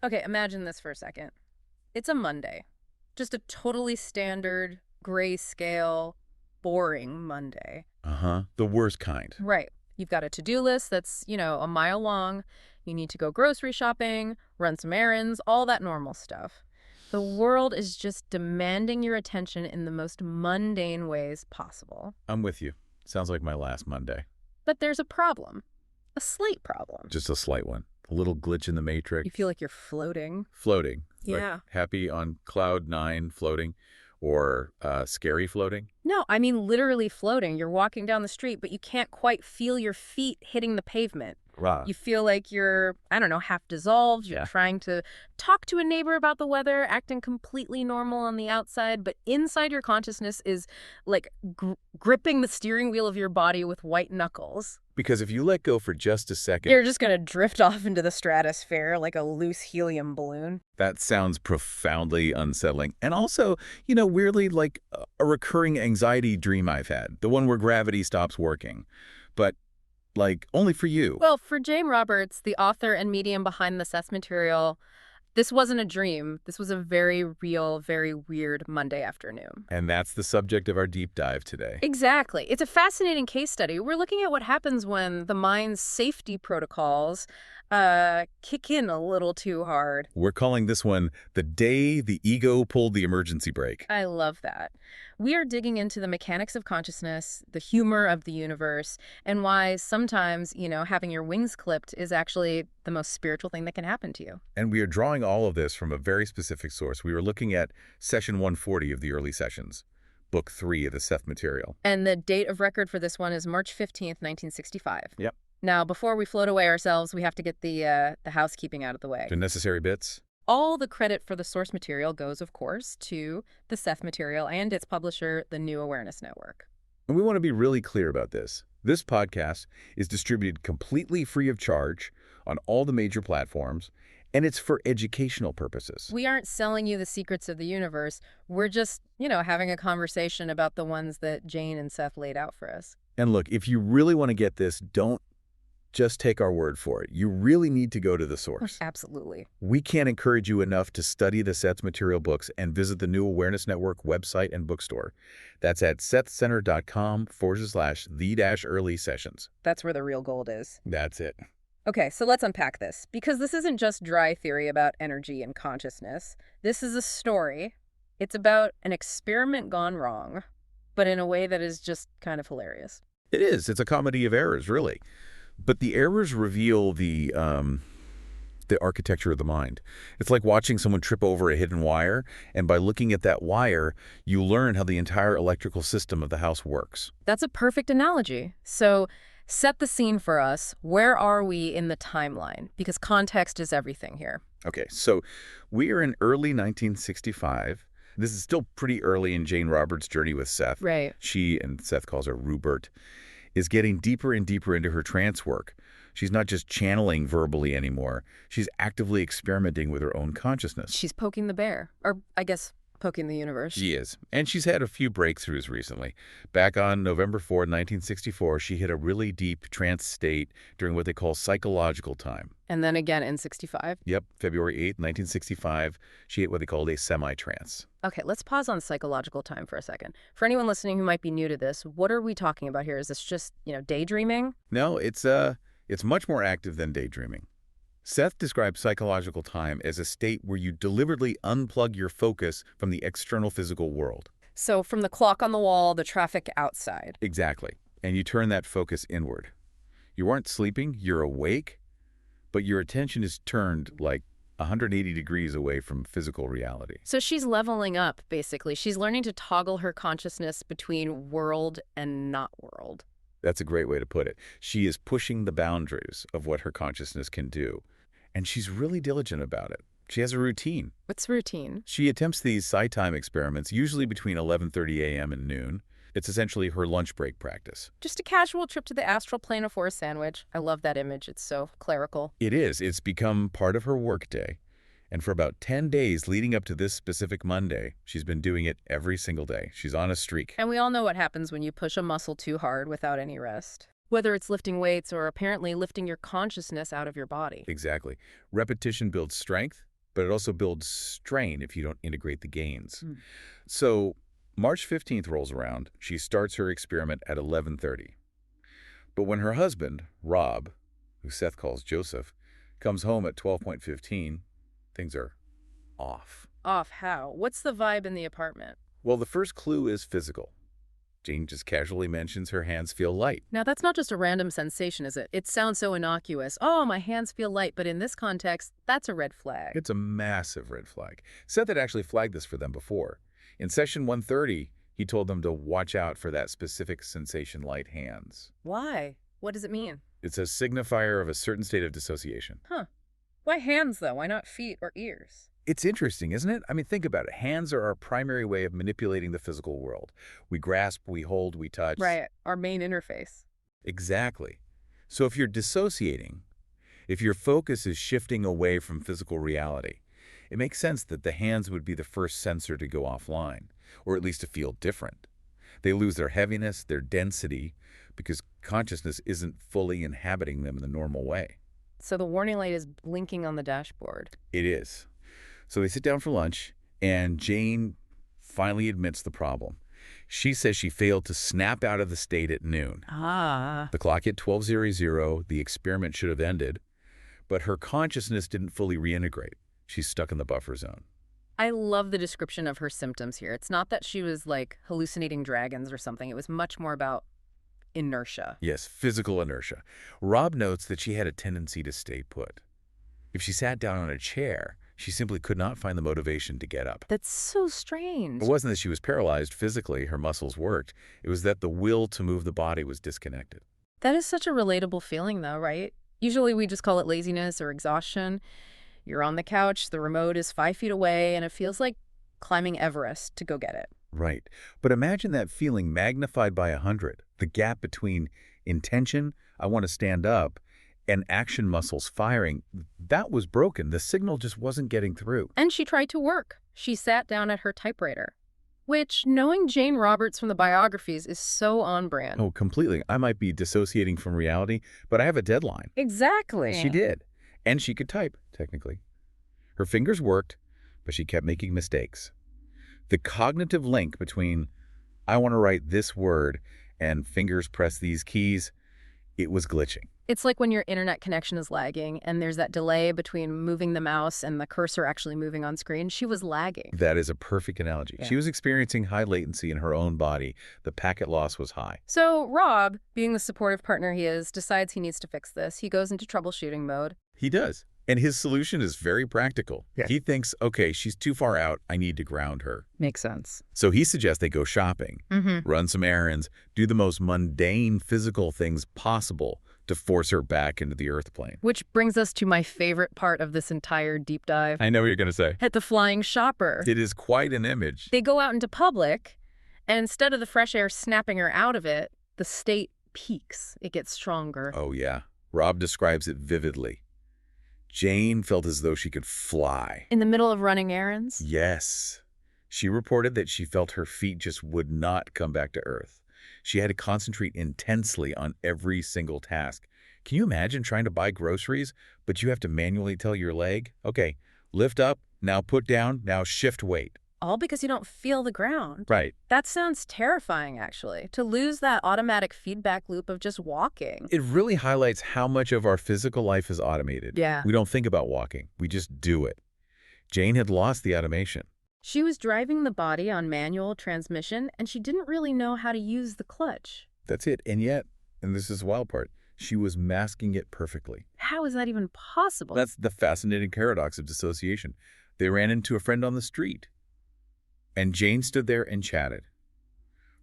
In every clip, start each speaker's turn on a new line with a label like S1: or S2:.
S1: Okay, imagine this for a second. It's a Monday. Just a totally standard, grayscale, boring Monday.
S2: Uh-huh. The worst kind.
S1: Right. You've got a to-do list that's, a mile long. You need to go grocery shopping, run some errands, all that normal stuff. The world is just demanding your attention in the most mundane ways possible.
S2: I'm with you. Sounds like my last Monday.
S1: But there's a problem. A slight problem.
S2: Just a slight one. A little glitch in the matrix.
S1: You feel like you're floating.
S2: Floating.
S1: Yeah.
S2: Like happy on cloud 9 floating, or scary floating.
S1: No, I mean literally floating. You're walking down the street, but you can't quite feel your feet hitting the pavement.
S2: Rah.
S1: You feel like you're, half dissolved. You're trying to talk to a neighbor about the weather, acting completely normal on the outside, but inside your consciousness is like gripping the steering wheel of your body with white knuckles.
S2: Because if you let go for just a second...
S1: You're just going to drift off into the stratosphere like a loose helium balloon.
S2: That sounds profoundly unsettling. And also, weirdly like a recurring anxiety dream I've had. The one where gravity stops working. But only for you.
S1: Well, for Jane Roberts, the author and medium behind the Seth Material, this wasn't a dream. This was a very real, very weird Monday afternoon.
S2: And that's the subject of our deep dive today.
S1: Exactly. It's a fascinating case study. We're looking at what happens when the mind's safety protocols kick in a little too hard.
S2: We're calling this one The Day the Ego Pulled the Emergency Brake.
S1: I love that. We are digging into the mechanics of consciousness, the humor of the universe, and why sometimes, having your wings clipped is actually the most spiritual thing that can happen to you.
S2: And we are drawing all of this from a very specific source. We were looking at session 140 of the early sessions, book 3 of the Seth Material.
S1: And the date of record for this one is March 15th, 1965.
S2: Yep.
S1: Now, before we float away ourselves, we have to get the housekeeping out of the way.
S2: The necessary bits.
S1: All the credit for the source material goes, of course, to the Seth Material and its publisher, the New Awareness Network.
S2: And we want to be really clear about this. This podcast is distributed completely free of charge on all the major platforms, and it's for educational purposes.
S1: We aren't selling you the secrets of the universe. We're just, having a conversation about the ones that Jane and Seth laid out for us.
S2: And look, if you really want to get this, don't just take our word for it. You really need to go to the source.
S1: Absolutely.
S2: We can't encourage you enough to study the Seth Material books and visit the New Awareness Network website and bookstore. That's at sethcenter.com/the-early sessions.
S1: That's where the real gold is.
S2: That's it.
S1: Okay, so let's unpack this, because this isn't just dry theory about energy and consciousness. This is a story. It's about an experiment gone wrong, but in a way that is just kind of hilarious.
S2: It is. It's a comedy of errors, really. But the errors reveal the architecture of the mind. It's like watching someone trip over a hidden wire, and by looking at that wire, you learn how the entire electrical system of the house works.
S1: That's a perfect analogy. So set the scene for us. Where are we in the timeline? Because context is everything here.
S2: Okay, so we are in early 1965. This is still pretty early in Jane Roberts' journey with Seth.
S1: Right.
S2: She, and Seth calls her Ruburt, is getting deeper and deeper into her trance work. She's not just channeling verbally anymore. She's actively experimenting with her own consciousness.
S1: She's poking the bear. Or, I guess, poking the universe.
S2: She is. And she's had a few breakthroughs recently. Back on November 4, 1964, she hit a really deep trance state during what they call psychological time.
S1: And then again in 65?
S2: Yep, February 8, 1965, she hit what they called a semi-trance.
S1: Okay, let's pause on psychological time for a second. For anyone listening who might be new to this, what are we talking about here? Is this just, daydreaming?
S2: No, it's much more active than daydreaming. Seth describes psychological time as a state where you deliberately unplug your focus from the external physical world.
S1: So from the clock on the wall, the traffic outside.
S2: Exactly. And you turn that focus inward. You aren't sleeping, you're awake, but your attention is turned like 180 degrees away from physical reality.
S1: So she's leveling up, basically. She's learning to toggle her consciousness between world and not world.
S2: That's a great way to put it. She is pushing the boundaries of what her consciousness can do. And she's really diligent about it. She has a routine.
S1: What's routine?
S2: She attempts these psi-time experiments usually between 11:30 a.m. and noon. It's essentially her lunch break practice.
S1: Just a casual trip to the astral plane for a sandwich. I love that image. It's so clerical.
S2: It is. It's become part of her workday. And for about 10 days leading up to this specific Monday, she's been doing it every single day. She's on a streak.
S1: And we all know what happens when you push a muscle too hard without any rest. Whether it's lifting weights or apparently lifting your consciousness out of your body.
S2: Exactly. Repetition builds strength, but it also builds strain if you don't integrate the gains.
S1: Mm.
S2: So March 15th rolls around. She starts her experiment at 11:30. But when her husband, Rob, who Seth calls Joseph, comes home at 12:15, things are off.
S1: Off how? What's the vibe in the apartment?
S2: Well, the first clue is physical. Jane just casually mentions her hands feel light.
S1: Now, that's not just a random sensation, is it? It sounds so innocuous. Oh, my hands feel light, but in this context, that's a red flag.
S2: It's a massive red flag. Seth had actually flagged this for them before. In session 130, he told them to watch out for that specific sensation, light hands.
S1: Why? What does it mean?
S2: It's a signifier of a certain state of dissociation.
S1: Huh. Why hands, though? Why not feet or ears?
S2: It's interesting, isn't it? I mean, think about it. Hands are our primary way of manipulating the physical world. We grasp, we hold, we touch.
S1: Right, our main interface.
S2: Exactly. So if you're dissociating, if your focus is shifting away from physical reality, it makes sense that the hands would be the first sensor to go offline, or at least to feel different. They lose their heaviness, their density, because consciousness isn't fully inhabiting them in the normal way.
S1: So the warning light is blinking on the dashboard.
S2: It is. So they sit down for lunch, and Jane finally admits the problem. She says she failed to snap out of the state at noon.
S1: Ah.
S2: The clock hit 12:00, the experiment should have ended, but her consciousness didn't fully reintegrate. She's stuck in the buffer zone.
S1: I love the description of her symptoms here. It's not that she was, like, hallucinating dragons or something. It was much more about inertia.
S2: Yes, physical inertia. Rob notes that she had a tendency to stay put. If she sat down on a chair, she simply could not find the motivation to get up.
S1: That's so strange.
S2: It wasn't that she was paralyzed physically, her muscles worked. It was that the will to move the body was disconnected.
S1: That is such a relatable feeling, though, right? Usually we just call it laziness or exhaustion. You're on the couch, the remote is 5 feet away, and it feels like climbing Everest to go get it.
S2: Right. But imagine that feeling magnified by 100. The gap between intention, I want to stand up, and action muscles firing, that was broken. The signal just wasn't getting through.
S1: And she tried to work. She sat down at her typewriter, which, knowing Jane Roberts from the biographies, is so on brand.
S2: Oh, completely. I might be dissociating from reality, but I have a deadline.
S1: Exactly.
S2: She did. And she could type, technically. Her fingers worked, but she kept making mistakes. The cognitive link between, I want to write this word, and fingers press these keys, it was glitching.
S1: It's like when your internet connection is lagging and there's that delay between moving the mouse and the cursor actually moving on screen. She was lagging.
S2: That is a perfect analogy.
S1: Yeah.
S2: She was experiencing high latency in her own body. The packet loss was high.
S1: So Rob, being the supportive partner he is, decides he needs to fix this. He goes into troubleshooting mode.
S2: He does. And his solution is very practical.
S3: Yeah.
S2: He thinks, okay, she's too far out. I need to ground her.
S1: Makes sense.
S2: So he suggests they go shopping, run some errands, do the most mundane physical things possible to force her back into the earth plane.
S1: Which brings us to my favorite part of this entire deep dive.
S2: I know what you're going to say.
S1: At the flying shopper.
S2: It is quite an image.
S1: They go out into public, and instead of the fresh air snapping her out of it, the state peaks. It gets stronger.
S2: Oh, yeah. Rob describes it vividly. Jane felt as though she could fly.
S1: In the middle of running errands?
S2: Yes. She reported that she felt her feet just would not come back to earth. She had to concentrate intensely on every single task. Can you imagine trying to buy groceries, but you have to manually tell your leg, okay, lift up, now put down, now shift weight.
S1: All because you don't feel the ground.
S2: Right.
S1: That sounds terrifying, actually, to lose that automatic feedback loop of just walking.
S2: It really highlights how much of our physical life is automated.
S1: Yeah.
S2: We don't think about walking. We just do it. Jane had lost the automation.
S1: She was driving the body on manual transmission, and she didn't really know how to use the clutch.
S2: That's it. And yet, and this is the wild part, she was masking it perfectly.
S1: How is that even possible?
S2: That's the fascinating paradox of dissociation. They ran into a friend on the street, and Jane stood there and chatted.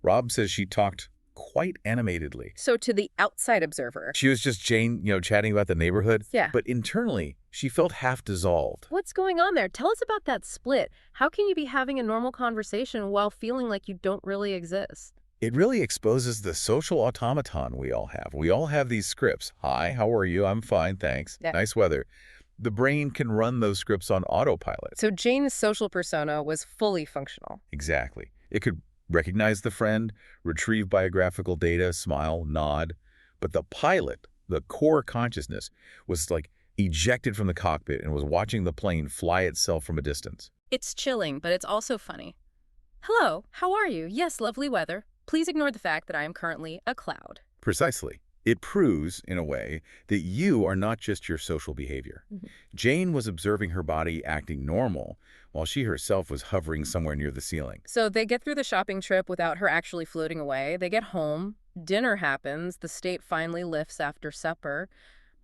S2: Rob says she talked quite animatedly.
S1: So to the outside observer.
S2: She was just Jane, chatting about the neighborhood.
S1: Yeah.
S2: But internally, she felt half dissolved.
S1: What's going on there? Tell us about that split. How can you be having a normal conversation while feeling like you don't really exist?
S2: It really exposes the social automaton we all have. We all have these scripts. Hi, how are you? I'm fine, thanks.
S1: Yeah.
S2: Nice weather. The brain can run those scripts on autopilot.
S1: So Jane's social persona was fully functional.
S2: Exactly. It could recognize the friend, retrieve biographical data, smile, nod. But the pilot, the core consciousness, was like ejected from the cockpit and was watching the plane fly itself from a distance.
S1: It's chilling, but it's also funny. Hello, how are you? Yes, lovely weather. Please ignore the fact that I am currently a cloud.
S2: Precisely. It proves, in a way, that you are not just your social behavior. Jane was observing her body acting normal, while she herself was hovering somewhere near the ceiling.
S1: So they get through the shopping trip without her actually floating away. They get home, dinner happens, the state finally lifts after supper,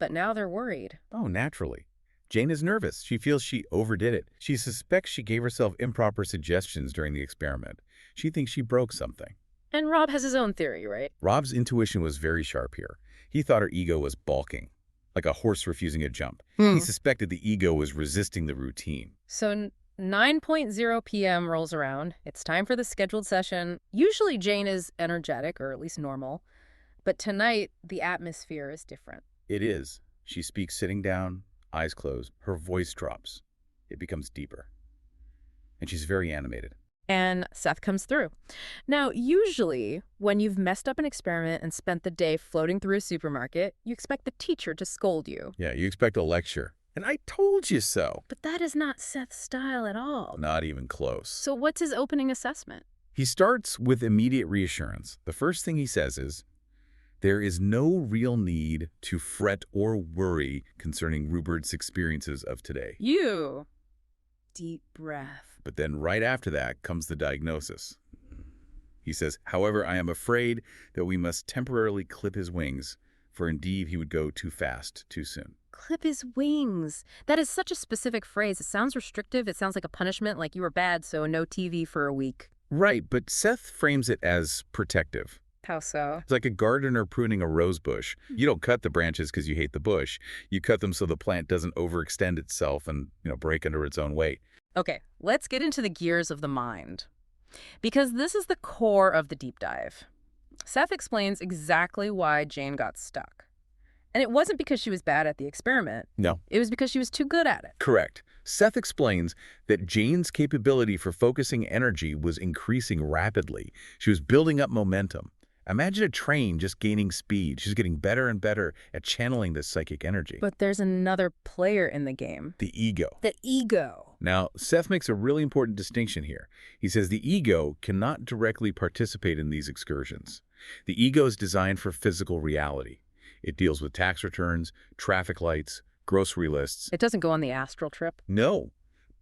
S1: but now they're worried.
S2: Oh, naturally. Jane is nervous. She feels she overdid it. She suspects she gave herself improper suggestions during the experiment. She thinks she broke something.
S1: And Rob has his own theory, right?
S2: Rob's intuition was very sharp here. He thought her ego was balking, like a horse refusing a jump. He suspected the ego was resisting the routine.
S1: So 9:00 p.m. rolls around. It's time for the scheduled session. Usually Jane is energetic, or at least normal. But tonight, the atmosphere is different.
S2: It is. She speaks sitting down, eyes closed. Her voice drops. It becomes deeper. And she's very animated.
S1: And Seth comes through. Now, usually, when you've messed up an experiment and spent the day floating through a supermarket, you expect the teacher to scold you.
S2: Yeah, you expect a lecture. And I told you so.
S1: But that is not Seth's style at all.
S2: Not even close.
S1: So what's his opening assessment?
S2: He starts with immediate reassurance. The first thing he says is, there is no real need to fret or worry concerning Rupert's experiences of today.
S1: You. Deep breath.
S2: But then right after that comes the diagnosis. He says, however, I am afraid that we must temporarily clip his wings, for indeed he would go too fast, too soon.
S1: Clip his wings. That is such a specific phrase. It sounds restrictive. It sounds like a punishment, like you were bad, so no TV for a week.
S2: Right, but Seth frames it as protective.
S1: How so?
S2: It's like a gardener pruning a rose bush. You don't cut the branches because you hate the bush. You cut them so the plant doesn't overextend itself and, break under its own weight.
S1: Okay, let's get into the gears of the mind. Because this is the core of the deep dive. Seth explains exactly why Jane got stuck. And it wasn't because she was bad at the experiment.
S2: No.
S1: It was because she was too good at it.
S2: Correct. Seth explains that Jane's capability for focusing energy was increasing rapidly. She was building up momentum. Imagine a train just gaining speed. She's getting better and better at channeling this psychic energy.
S1: But there's another player in the game.
S2: The ego.
S1: The ego.
S2: Now, Seth makes a really important distinction here. He says the ego cannot directly participate in these excursions. The ego is designed for physical reality. It deals with tax returns, traffic lights, grocery lists.
S1: It doesn't go on the astral trip.
S2: No.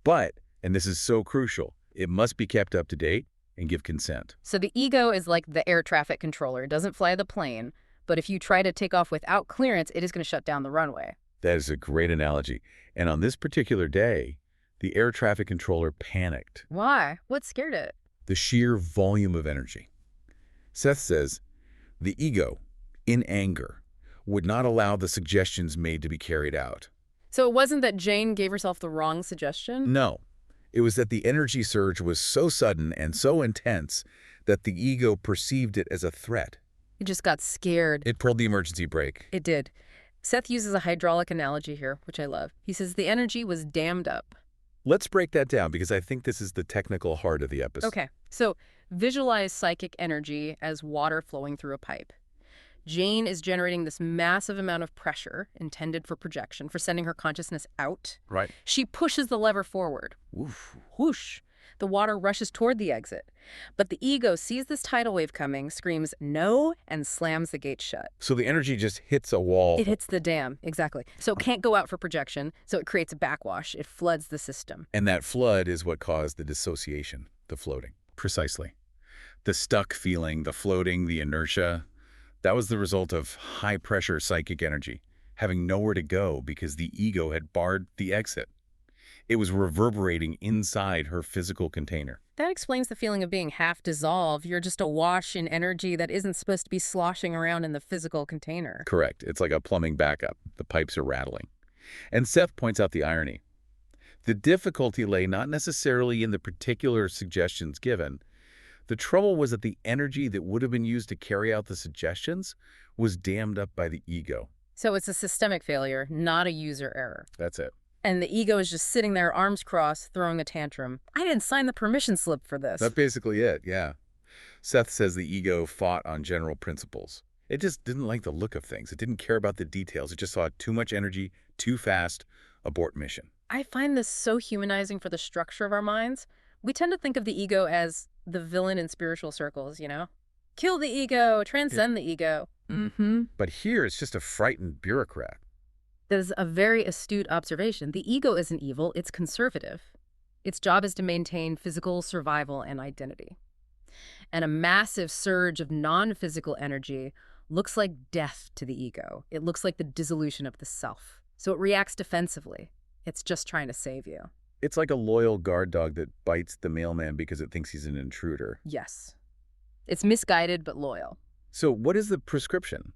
S2: But, and this is so crucial, it must be kept up to date and give consent.
S1: So the ego is like the air traffic controller. It doesn't fly the plane, but if you try to take off without clearance, it is going to shut down the runway.
S2: That is a great analogy. And on this particular day, the air traffic controller panicked.
S1: Why? What scared it?
S2: The sheer volume of energy. Seth says, the ego, in anger, would not allow the suggestions made to be carried out.
S1: So it wasn't that Jane gave herself the wrong suggestion?
S2: No. It was that the energy surge was so sudden and so intense that the ego perceived it as a threat.
S1: It just got scared.
S2: It pulled the emergency brake.
S1: It did. Seth uses a hydraulic analogy here, which I love. He says the energy was dammed up.
S2: Let's break that down because I think this is the technical heart of the episode.
S1: Okay, so visualize psychic energy as water flowing through a pipe. Jane is generating this massive amount of pressure intended for projection, for sending her consciousness out.
S2: Right.
S1: She pushes the lever forward.
S2: Oof.
S1: Whoosh. The water rushes toward the exit. But the ego sees this tidal wave coming, screams no, and slams the gate shut.
S2: So the energy just hits a wall.
S1: It hits the dam, exactly. So it can't go out for projection, so it creates a backwash. It floods the system.
S2: And that flood is what caused the dissociation, the floating. Precisely. The stuck feeling, the floating, the inertia. That was the result of high-pressure psychic energy, having nowhere to go because the ego had barred the exit. It was reverberating inside her physical container.
S1: That explains the feeling of being half dissolved. You're just awash in energy that isn't supposed to be sloshing around in the physical container.
S2: Correct. It's like a plumbing backup. The pipes are rattling. And Seth points out the irony. The difficulty lay not necessarily in the particular suggestions given. The trouble was that the energy that would have been used to carry out the suggestions was dammed up by the ego.
S1: So it's a systemic failure, not a user error.
S2: That's it.
S1: And the ego is just sitting there, arms crossed, throwing a tantrum. I didn't sign the permission slip for this.
S2: That's basically it, yeah. Seth says the ego fought on general principles. It just didn't like the look of things. It didn't care about the details. It just saw too much energy, too fast, abort mission.
S1: I find this so humanizing for the structure of our minds. We tend to think of the ego as the villain in spiritual circles, you know? Kill the ego, transcend the ego.
S2: But here it's just a frightened bureaucrat.
S1: That is a very astute observation. The ego isn't evil, it's conservative. Its job is to maintain physical survival and identity. And a massive surge of non-physical energy looks like death to the ego. It looks like the dissolution of the self. So it reacts defensively. It's just trying to save you.
S2: It's like a loyal guard dog that bites the mailman because it thinks he's an intruder.
S1: Yes. It's misguided but loyal.
S2: So what is the prescription?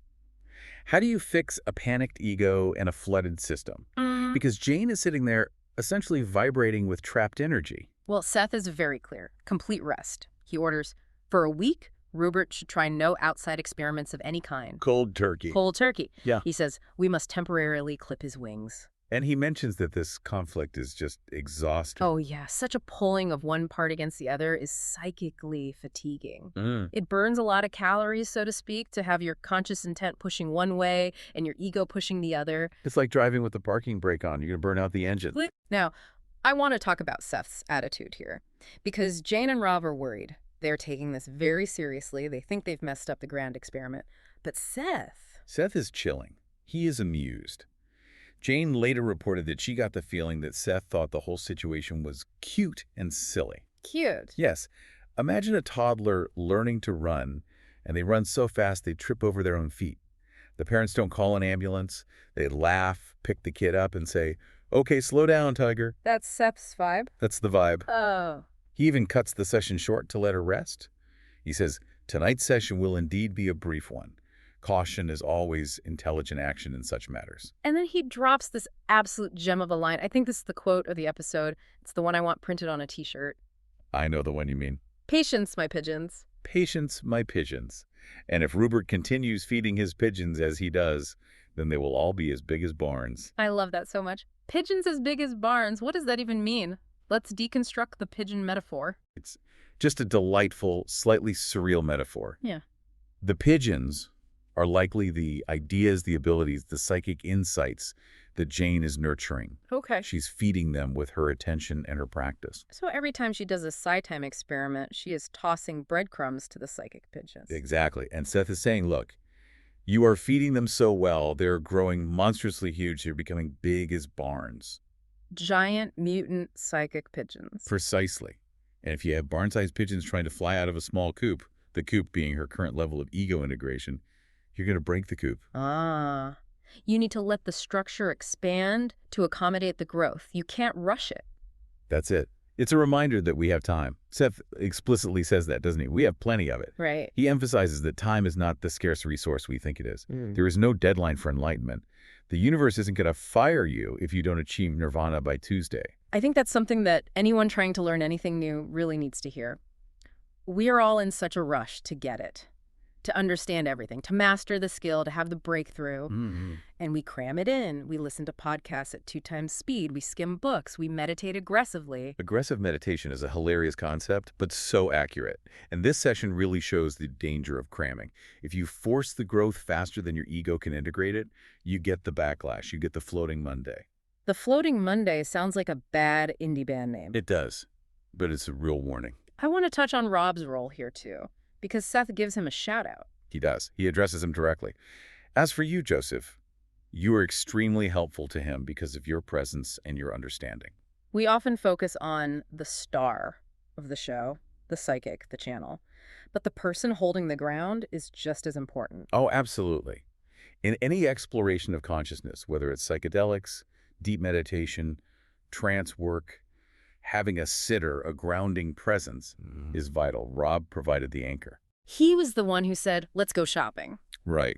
S2: How do you fix a panicked ego and a flooded system? Because Jane is sitting there essentially vibrating with trapped energy.
S1: Well, Seth is very clear. Complete rest. He orders, for a week, Ruburt should try no outside experiments of any kind.
S2: Cold turkey.
S1: Cold turkey.
S2: Yeah.
S1: He says, we must temporarily clip his wings.
S2: And he mentions that this conflict is just exhausting.
S1: Oh, yeah. Such a pulling of one part against the other is psychically fatiguing. It burns a lot of calories, so to speak, to have your conscious intent pushing one way and your ego pushing the other.
S2: It's like driving with the parking brake on. You're going to burn out the engine.
S1: Now, I want to talk about Seth's attitude here, because Jane and Rob are worried. They're taking this very seriously. They think they've messed up the grand experiment. But
S2: Seth is chilling. He is amused. Jane later reported that she got the feeling that Seth thought the whole situation was cute and silly.
S1: Cute.
S2: Yes. Imagine a toddler learning to run, and they run so fast they trip over their own feet. The parents don't call an ambulance. They laugh, pick the kid up, and say, "Okay, slow down, Tiger."
S1: That's Seth's vibe?
S2: That's the vibe.
S1: Oh.
S2: He even cuts the session short to let her rest. He says, "Tonight's session will indeed be a brief one. Caution is always intelligent action in such matters."
S1: And then he drops this absolute gem of a line. I think this is the quote of the episode. It's the one I want printed on a t-shirt.
S2: I know the one you mean.
S1: Patience, my pigeons.
S2: Patience, my pigeons. And if Ruburt continues feeding his pigeons as he does, then they will all be as big as barns.
S1: I love that so much. Pigeons as big as barns. What does that even mean? Let's deconstruct the pigeon metaphor.
S2: It's just a delightful, slightly surreal metaphor.
S1: Yeah.
S2: The pigeons are likely the ideas, the abilities, the psychic insights that Jane is nurturing.
S1: Okay.
S2: She's feeding them with her attention and her practice.
S1: So every time she does a psi-time experiment, she is tossing breadcrumbs to the psychic pigeons.
S2: Exactly. And Seth is saying, look, you are feeding them so well, they're growing monstrously huge, they're becoming big as barns.
S1: Giant mutant psychic pigeons.
S2: Precisely. And if you have barn-sized pigeons trying to fly out of a small coop, the coop being her current level of ego integration, you're going to break the coop.
S1: Ah. You need to let the structure expand to accommodate the growth. You can't rush it.
S2: That's it. It's a reminder that we have time. Seth explicitly says that, doesn't he? We have plenty of it.
S1: Right.
S2: He emphasizes that time is not the scarce resource we think it is. There is no deadline for enlightenment. The universe isn't going to fire you if you don't achieve nirvana by Tuesday.
S1: I think that's something that anyone trying to learn anything new really needs to hear. We are all in such a rush to get it, to understand everything, to master the skill, to have the breakthrough. And we cram it in. We listen to podcasts at 2 times speed. We skim books. We meditate aggressively.
S2: Aggressive meditation is a hilarious concept, but so accurate. And this session really shows the danger of cramming. If you force the growth faster than your ego can integrate it, you get the backlash. You get the floating Monday.
S1: The Floating Monday sounds like a bad indie band name.
S2: It does, but it's a real warning.
S1: I want to touch on Rob's role here, too, because Seth gives him a shout-out.
S2: He does. He addresses him directly. As for you, Joseph, you are extremely helpful to him because of your presence and your understanding.
S1: We often focus on the star of the show, the psychic, the channel. But the person holding the ground is just as important.
S2: Oh, absolutely. In any exploration of consciousness, whether it's psychedelics, deep meditation, trance work, having a sitter, a grounding presence is vital. Rob provided the anchor.
S1: He was the one who said, let's go shopping.
S2: Right.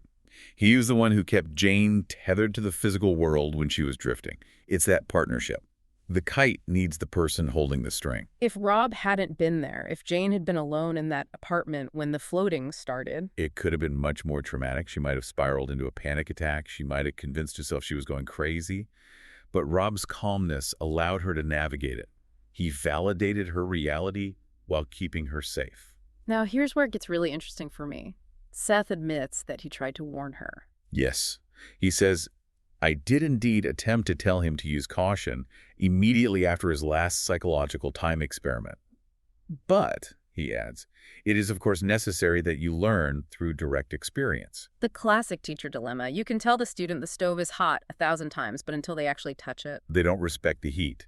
S2: He was the one who kept Jane tethered to the physical world when she was drifting. It's that partnership. The kite needs the person holding the string.
S1: If Rob hadn't been there, if Jane had been alone in that apartment when the floating started,
S2: it could have been much more traumatic. She might have spiraled into a panic attack. She might have convinced herself she was going crazy. But Rob's calmness allowed her to navigate it. He validated her reality while keeping her safe.
S1: Now, here's where it gets really interesting for me. Seth admits that he tried to warn her.
S2: Yes. He says, I did indeed attempt to tell him to use caution immediately after his last psychological time experiment. But, he adds, it is of course necessary that you learn through direct experience.
S1: The classic teacher dilemma. You can tell the student the stove is hot 1,000 times, but until they actually touch it.
S2: They don't respect the heat.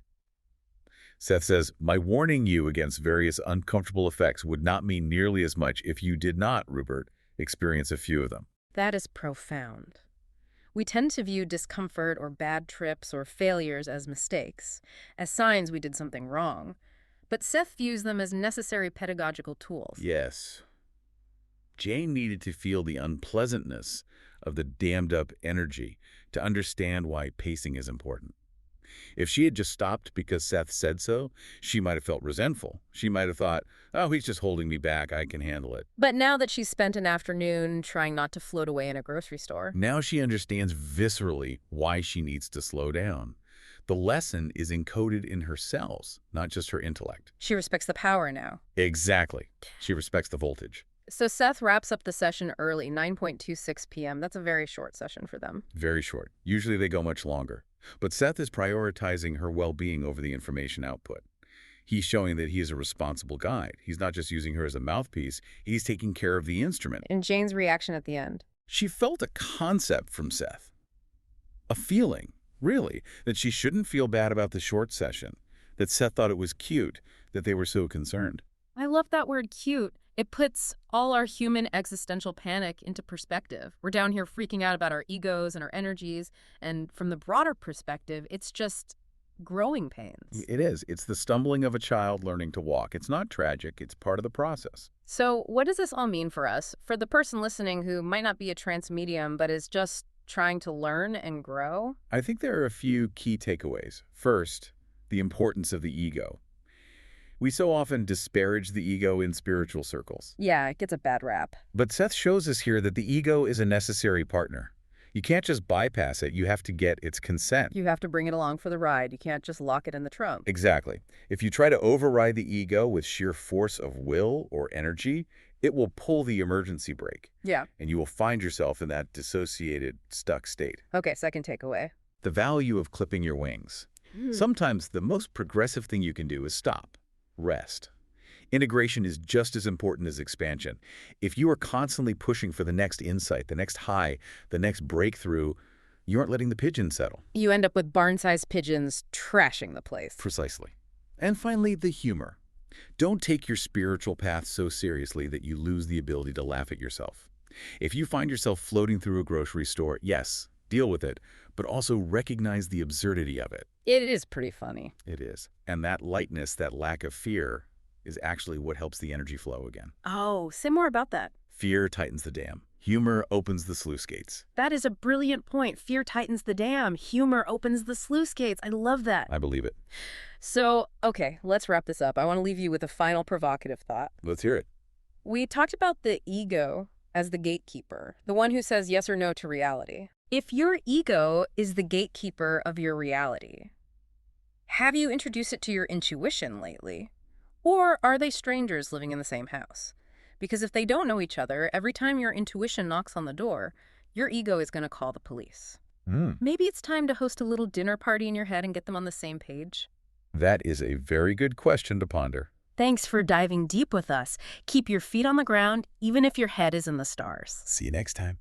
S2: Seth says, my warning you against various uncomfortable effects would not mean nearly as much if you did not, Ruburt, experience a few of them.
S1: That is profound. We tend to view discomfort or bad trips or failures as mistakes, as signs we did something wrong. But Seth views them as necessary pedagogical tools.
S2: Yes. Jane needed to feel the unpleasantness of the dammed-up energy to understand why pacing is important. If she had just stopped because Seth said so, she might have felt resentful. She might have thought, oh, he's just holding me back. I can handle it.
S1: But now that she's spent an afternoon trying not to float away in a grocery store,
S2: now she understands viscerally why she needs to slow down. The lesson is encoded in her cells, not just her intellect.
S1: she respects the power now.
S2: Exactly. She respects the voltage.
S1: So Seth wraps up the session early, 9:26 p.m. That's a very short session for them.
S2: Very short. Usually they go much longer. But Seth is prioritizing her well-being over the information output. He's showing that he is a responsible guide. He's not just using her as a mouthpiece. He's taking care of the instrument.
S1: And Jane's reaction at the end.
S2: She felt a concept from Seth. A feeling, really, that she shouldn't feel bad about the short session, that Seth thought it was cute, that they were so concerned.
S1: I love that word cute. It puts all our human existential panic into perspective. We're down here freaking out about our egos and our energies, and from the broader perspective, it's just growing pains.
S2: It is. It's the stumbling of a child learning to walk. It's not tragic. It's part of the process.
S1: So what does this all mean for us? For the person listening who might not be a trance medium, but is just trying to learn and grow?
S2: I think there are a few key takeaways. First, the importance of the ego. We so often disparage the ego in spiritual circles.
S1: Yeah, it gets a bad rap.
S2: But Seth shows us here that the ego is a necessary partner. You can't just bypass it. You have to get its consent.
S1: You have to bring it along for the ride. You can't just lock it in the trunk.
S2: Exactly. If you try to override the ego with sheer force of will or energy, it will pull the emergency brake.
S1: Yeah.
S2: And you will find yourself in that dissociated, stuck state.
S1: Okay, second takeaway.
S2: The value of clipping your wings. Sometimes the most progressive thing you can do is stop. Rest. Integration is just as important as expansion. If you are constantly pushing for the next insight, the next high, the next breakthrough, you aren't letting the pigeon settle.
S1: You end up with barn-sized pigeons trashing the place.
S2: Precisely. And finally, the humor. Don't take your spiritual path so seriously that you lose the ability to laugh at yourself. If you find yourself floating through a grocery store, yes, deal with it, but also recognize the absurdity of it.
S1: It is pretty funny.
S2: It is. And that lightness, that lack of fear, is actually what helps the energy flow again.
S1: Oh, say more about that.
S2: Fear tightens the dam. Humor opens the sluice gates.
S1: That is a brilliant point. Fear tightens the dam. Humor opens the sluice gates. I love that.
S2: I believe it.
S1: So, okay, let's wrap this up. I want to leave you with a final provocative thought.
S2: Let's hear it.
S1: We talked about the ego as the gatekeeper, the one who says yes or no to reality. If your ego is the gatekeeper of your reality, have you introduced it to your intuition lately? Or are they strangers living in the same house? Because if they don't know each other, every time your intuition knocks on the door, your ego is going to call the police. Maybe it's time to host a little dinner party in your head and get them on the same page.
S2: That is a very good question to ponder.
S1: Thanks for diving deep with us. Keep your feet on the ground, even if your head is in the stars.
S2: See you next time.